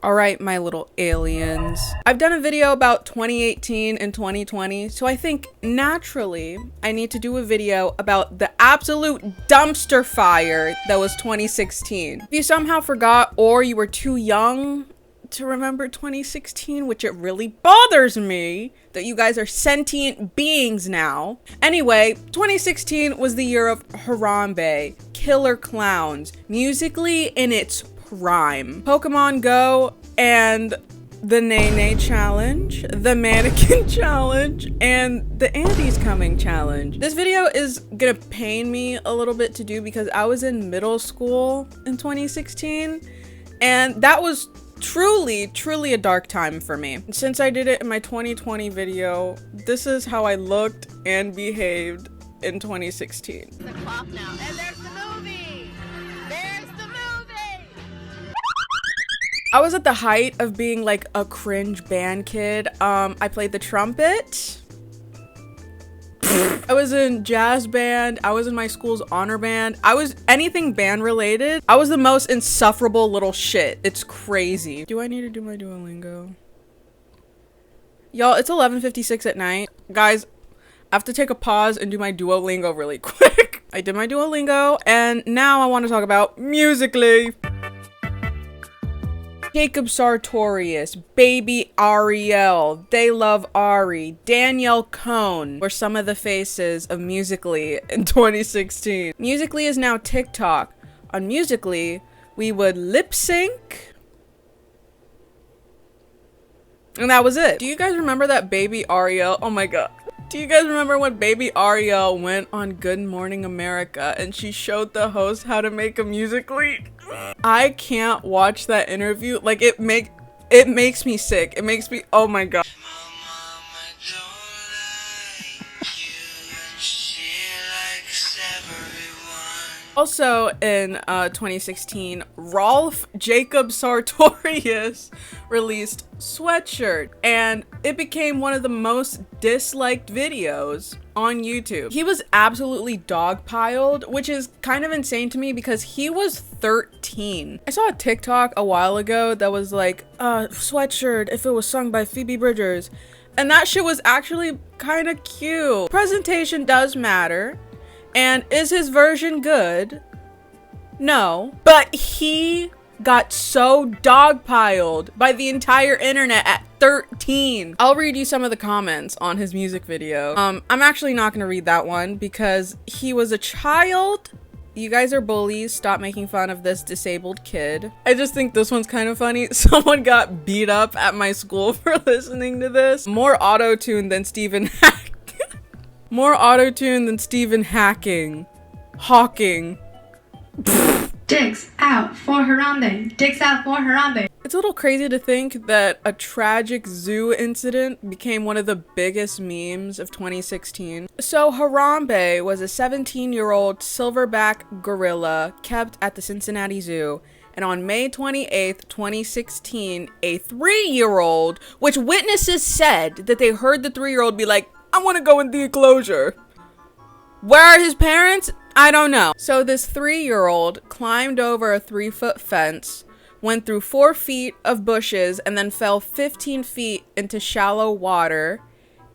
All right, my little aliens. I've done a video about 2018 and 2020, so I think naturally I need to do a video about the absolute dumpster fire that was 2016. If you somehow forgot or you were too young to remember 2016, which it really bothers me that you guys are sentient beings now. Anyway, 2016 was the year of Harambe, killer clowns, musically in its prime. Pokemon Go and the Nay Challenge, the Mannequin Challenge, and the Andy's Coming Challenge. This video is gonna pain me a little bit to do because I was in middle school in 2016, and that was truly a dark time for me. Since I did it in my 2020 video, this is how I looked and behaved in 2016. It's the clock now, and there's the movie! There's the movie! I was at the height of being like a cringe band kid. I played the trumpet. I was in jazz band. I was in my school's honor band. I was anything band related. I was the most insufferable little shit. It's crazy. Do I need to do my Duolingo? Y'all, it's 11:56 at night. Guys, I have to take a pause and do my Duolingo really quick. I did my Duolingo and now I want to talk about Musically. Jacob Sartorius, Baby Ariel, They Love Ari, Danielle Cohn were some of the faces of Musically in 2016. Musically is now TikTok. On Musically, we would lip sync. And that was it. Do you guys remember that Baby Ariel? Oh my god. Do you guys remember when Baby Ariel went on Good Morning America and she showed the host how to make a Musically? I can't watch that interview. Like it makes me sick. It makes me, oh my god. Also in 2016, Rolf Jacob Sartorius released Sweatshirt, and it became one of the most disliked videos on YouTube. He was absolutely dogpiled, which is kind of insane to me because he was 13. I saw a TikTok a while ago that was like, Sweatshirt if it was sung by Phoebe Bridgers, and that shit was actually kind of cute. Presentation does matter. And is his version good? No. But he got so dogpiled by the entire internet at 13. I'll read you some of the comments on his music video. I'm actually not gonna read that one because he was a child. You guys are bullies. Stop making fun of this disabled kid. I just think this one's kind of funny. Someone got beat up at my school for listening to this. More auto-tune than Stephen Hawking. More auto-tune than Stephen Hawking. Dicks out for Harambe. Dicks out for Harambe. It's a little crazy to think that a tragic zoo incident became one of the biggest memes of 2016. So Harambe was a 17-year-old silverback gorilla kept at the Cincinnati Zoo. And on May 28th, 2016, a 3-year-old, which witnesses said that they heard the 3-year-old be like, I want to go in the enclosure. Where are his parents? I don't know. So this 3-year-old climbed over a 3-foot fence, went through 4 feet of bushes, and then fell 15 feet into shallow water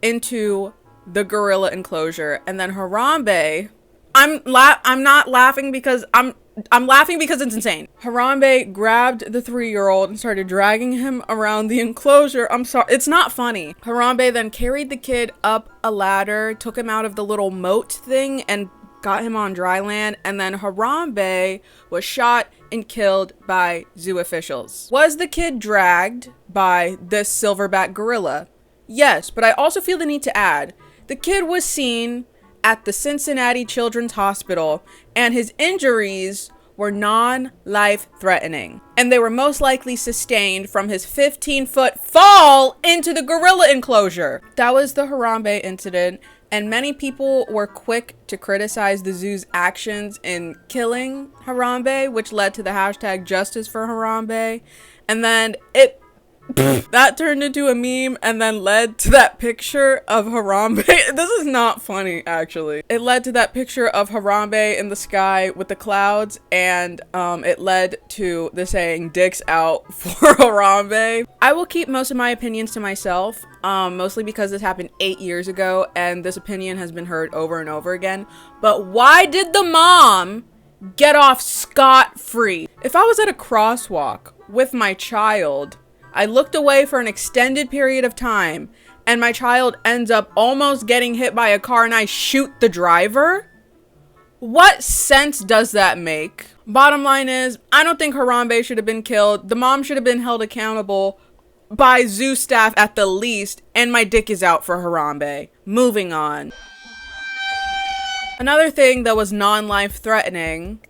into the gorilla enclosure. And then Harambe, I'm not laughing because I'm laughing because it's insane. Harambe grabbed the 3-year-old and started dragging him around the enclosure. I'm sorry, it's not funny. Harambe then carried the kid up a ladder, took him out of the little moat thing, and got him on dry land. And then Harambe was shot and killed by zoo officials. Was the kid dragged by this silverback gorilla? Yes, but I also feel the need to add, the kid was seen at the Cincinnati Children's Hospital, and his injuries were non-life threatening, and they were most likely sustained from his 15-foot fall into the gorilla enclosure. That was the Harambe incident, and many people were quick to criticize the zoo's actions in killing Harambe, which led to the hashtag Justice for Harambe. And then it That turned into a meme and then led to that picture of Harambe. This is not funny, actually. It led to that picture of Harambe in the sky with the clouds, and it led to the saying, "Dicks out" for Harambe. I will keep most of my opinions to myself, mostly because this happened 8 years ago, and this opinion has been heard over and over again. But why did the mom get off scot-free? If I was at a crosswalk with my child, I looked away for an extended period of time, and my child ends up almost getting hit by a car, and I shoot the driver? What sense does that make? Bottom line is, I don't think Harambe should have been killed. The mom should have been held accountable by zoo staff at the least, and my dick is out for Harambe. Moving on. Another thing that was non-life threatening: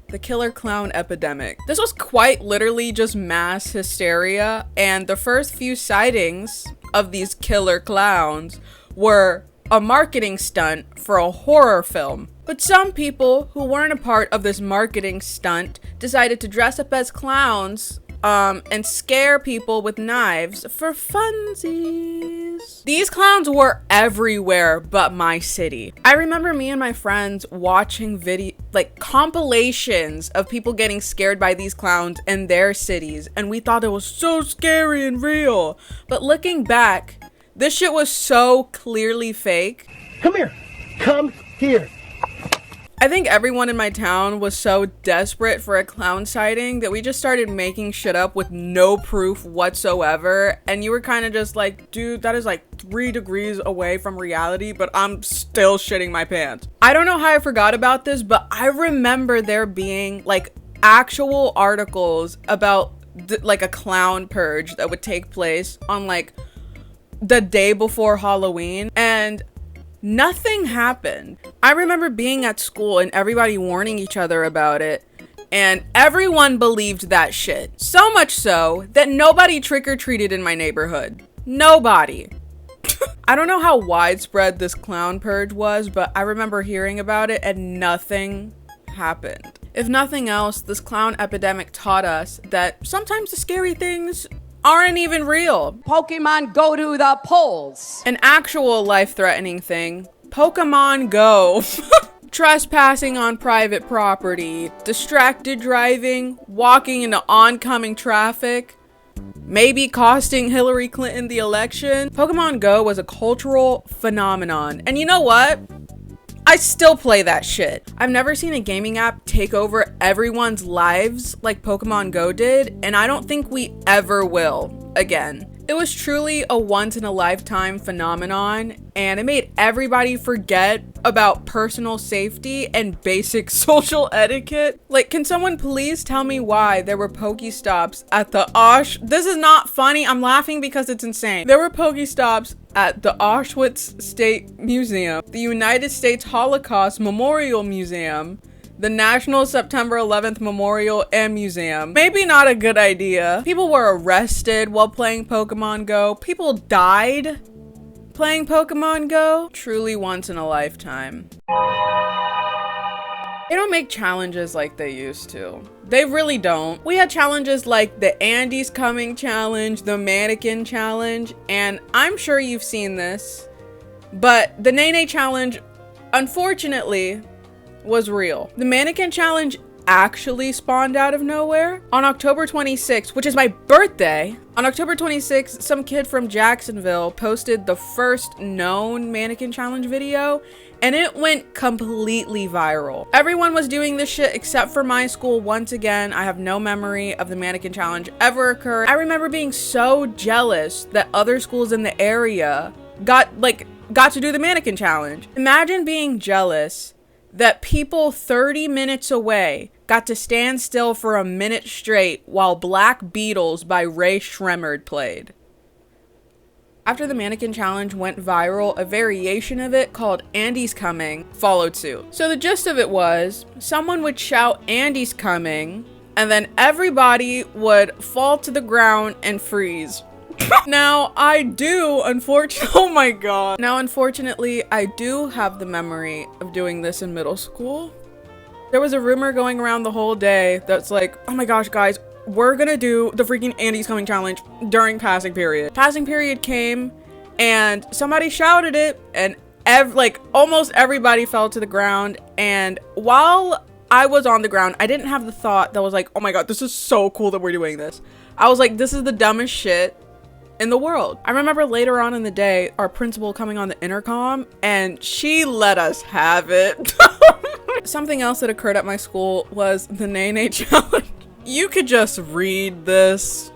the killer clown epidemic. This was quite literally just mass hysteria, and the first few sightings of these killer clowns were a marketing stunt for a horror film. But some people who weren't a part of this marketing stunt decided to dress up as clowns and scare people with knives for funsies. These clowns were everywhere but my city. I remember me and my friends watching compilations of people getting scared by these clowns in their cities, and we thought it was so scary and real. But looking back, this shit was so clearly fake. Come here. Come here. I think everyone in my town was so desperate for a clown sighting that we just started making shit up with no proof whatsoever. And you were kind of just like, dude, that is like 3 degrees away from reality, but I'm still shitting my pants. I don't know how I forgot about this, but I remember there being like actual articles about like a clown purge that would take place on like the day before Halloween, and nothing happened. I remember being at school and everybody warning each other about it, and everyone believed that shit. So much so that nobody trick-or-treated in my neighborhood. Nobody. I don't know how widespread this clown purge was, but I remember hearing about it and nothing happened. If nothing else, this clown epidemic taught us that sometimes the scary things aren't even real. Pokemon Go to the polls. An actual life-threatening thing: Pokémon Go. Trespassing on private property, distracted driving, walking into oncoming traffic, maybe costing Hillary Clinton the election. Pokémon Go was a cultural phenomenon. And you know what? I still play that shit. I've never seen a gaming app take over everyone's lives like Pokemon Go did, and I don't think we ever will again. It was truly a once-in-a-lifetime phenomenon, and it made everybody forget about personal safety and basic social etiquette. Like, can someone please tell me why there were Pokestops at the This is not funny, I'm laughing because it's insane. There were Pokestops at the Auschwitz State Museum, the United States Holocaust Memorial Museum, the National September 11th Memorial and Museum. Maybe not a good idea. People were arrested while playing Pokemon Go. People died playing Pokemon Go. Truly once in a lifetime. They don't make challenges like they used to. They really don't. We had challenges like the Andy's Coming Challenge, the Mannequin Challenge, and I'm sure you've seen this, but the Nene Challenge, unfortunately, was real. The Mannequin Challenge actually spawned out of nowhere. On October 26th, which is my birthday, on October 26th, some kid from Jacksonville posted the first known Mannequin Challenge video, and it went completely viral. Everyone was doing this shit except for my school. Once again, I have no memory of the Mannequin Challenge ever occurring. I remember being so jealous that other schools in the area got to do the Mannequin Challenge. Imagine being jealous that people 30 minutes away got to stand still for a minute straight while Black Beatles by Ray Shremmerd played. After the Mannequin Challenge went viral, a variation of it called Andy's Coming followed suit. So the gist of it was, someone would shout "Andy's coming," and then everybody would fall to the ground and freeze. Now, oh my god. Now, unfortunately, I do have the memory of doing this in middle school. There was a rumor going around the whole day that's like, oh my gosh, guys, we're gonna do the freaking Andy's Coming challenge during passing period. Passing period came and somebody shouted it, and like almost everybody fell to the ground. And while I was on the ground, I didn't have the thought that was like, oh my god, this is so cool that we're doing this. I was like, this is the dumbest shit in the world. I remember later on in the day, our principal coming on the intercom, and she let us have it. Something else that occurred at my school was the Nene challenge. You could just read this.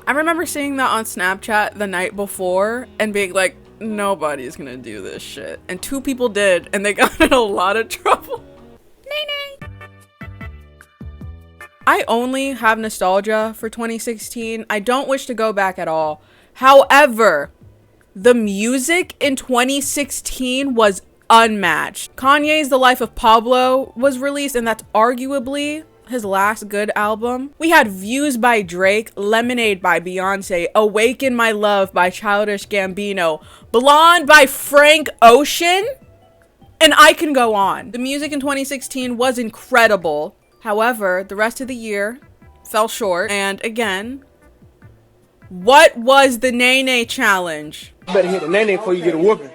I remember seeing that on Snapchat the night before and being like, nobody's gonna do this shit. And 2 people did, and they got in a lot of trouble. Nene. I only have nostalgia for 2016. I don't wish to go back at all. However, the music in 2016 was unmatched. Kanye's The Life of Pablo was released, and that's arguably his last good album. We had Views by Drake, Lemonade by Beyonce, Awaken My Love by Childish Gambino, Blonde by Frank Ocean, and I can go on. The music in 2016 was incredible. However, the rest of the year fell short. And again, what was the Nene challenge? You better hit the nene before you get a whooping.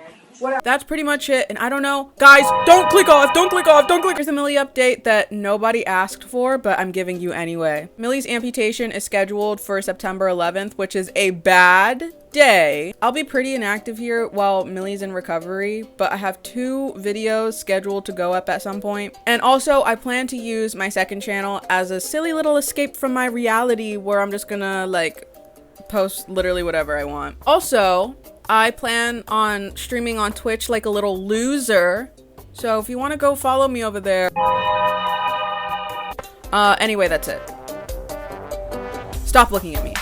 That's pretty much it. And I don't know. Guys, don't click off. Don't click off. Don't click. There's a Millie update that nobody asked for, but I'm giving you anyway. Millie's amputation is scheduled for September 11th, which is a bad day. I'll be pretty inactive here while Millie's in recovery, but I have 2 videos scheduled to go up at some point. And also, I plan to use my second channel as a silly little escape from my reality where I'm just gonna like post literally whatever I want. Also, I plan on streaming on Twitch like a little loser. So if you want to go follow me over there. Anyway, that's it. Stop looking at me.